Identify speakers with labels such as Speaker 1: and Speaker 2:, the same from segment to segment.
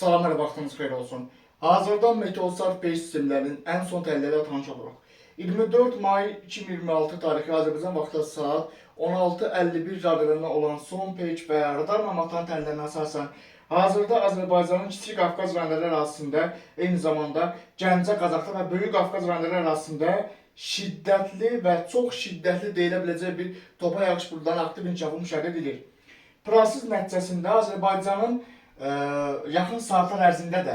Speaker 1: Salam, hər vaxtınız xeyir olsun. Hazırda Meteosat 5 sistemlərinin ən son təhlilləri tanış oluruq. 24 may 2026 tarixi Azərbaycan vaxtı saat 16:51 radələrində olan son peyk və radar məlumatlarının təhlillərinə əsasən hazırda Azərbaycanın Kiçik Qafqaz rayonları ərazisində, eyni zamanda Gəncə, Qazaxda və Böyük Qafqaz rayonları ərazisində şiddətli və çox şiddətli deyilə biləcək bir topa yağış buludlarının aktiv inkişafı müşahidə edilir. Proses nəticəsində Azərbaycanın yaxın saatlar ərzində də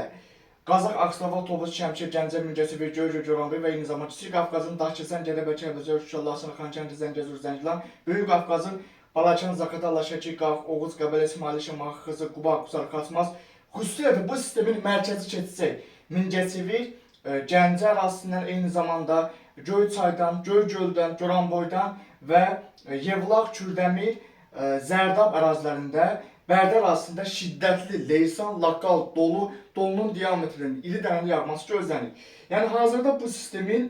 Speaker 1: Qazax, Aksaval, Tovuz, Şəmkir, Gəncə, Mingəçevir, Göyçə, Goranboy və eyni zamanda Kiçik Qafqazın Daşkəsən, Gədəbəy, Kəlbəcər, Şuşa, Laçın, Xankəndi, Zəngəzur, Zəngilan, Böyük Qafqazın Balakən, Zaqatala, Şəki, Qax, Oğuz, Qəbələ, İsmail, Şamaxı, Xızı, Quba, Qusar, Xaçmaz. Xüsusilə də bu sistemin mərkəzi keçəcək Mingəçevir, Gəncə ərazisindən, eyni zamanda Göyçaydan, Göygöldən, Goranboydan və Yevlax, Kürdəmir, Zərdab ərazilərində Bərdə ərazisində şiddətli, leysan, lokal, dolunun diametrinin iri dənəli yağması gözlənir. Yəni hazırda bu sistemin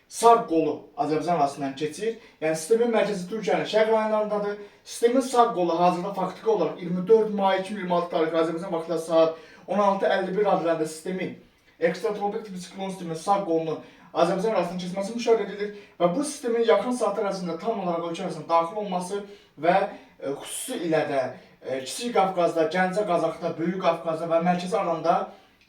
Speaker 1: sağ qolu Azərbaycan ərazisindən keçir. Yəni sistemin mərkəzi Türkiyənin şərq rayonlarındadır. Sistemin sağ qolu hazırda faktiki olaraq 24 may 2026 tarixi Azərbaycan vaxtı saat 16:51 radələrində sistemin ekstratropik tipi siklon sisteminin sağ qolunun Azərbaycan ərazisindən keçməsi müşahidə edilir və bu sistemin yaxın saatlar ərzində tam olaraq ölkə ərazisində daxil olması və xüsusi ilə də Kiçik Qafqazda, Gəncə, Qazaxda, Böyük Qafqazda və mərkəzi alanda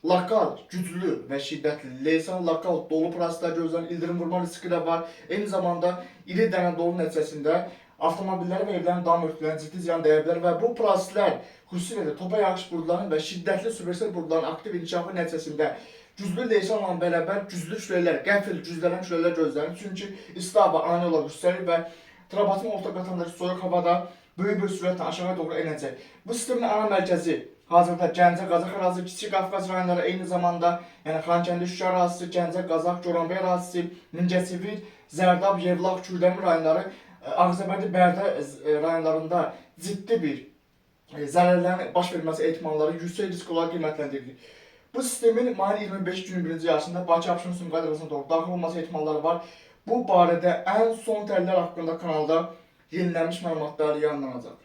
Speaker 1: lokal, güclü və şiddətli, leysan, lokal dolu proseslər gözlənir, ildırım vurma riski də var. Eyni zamanda iri dənə dolu nəticəsində avtomobilləri və evlərin dam örtüklərinə ciddi ziyan dəyə bilər və bu proseslər xüsusilə də topa yağış buludlarının və şiddətli supersel buludların aktiv inkişafı nəticəsində güclü leysanla bərabər güclü şülələr, qəfil güclənən şülələr gözlənir. Çünki isti hava ani olaraq yüksəlir və Trabzon orta qatındakı soyuq havada böyük bir sürətlə aşağı doğru enəcək. Bu sistemin ana mərkəzi hazırda Gəncə, Qazax ərazisi, Kiçik Qafqaz rayonları, eyni zamanda yəni Xankəndi, Şuşa ərazisi, Gəncə, Qazax, Goranboy ərazisi, Mingəçevir, Zərdab, Yevlax, Kürdəmir rayonları, Ağcabədi, Bərdə rayonlarında ciddi bir zərərlərin baş verməsi ehtimalları yüksək risk olaraq qiymətləndirilir. Bu sistemin mayın 25 günü birinci yarısında Bakı-Abşeron Sumqayıt arasında doğru daxil olması ehtimalları var. Bu barədə ən son təhlillər haqqında kanalda yenilənmiş məlumatlar yayınlanacaq.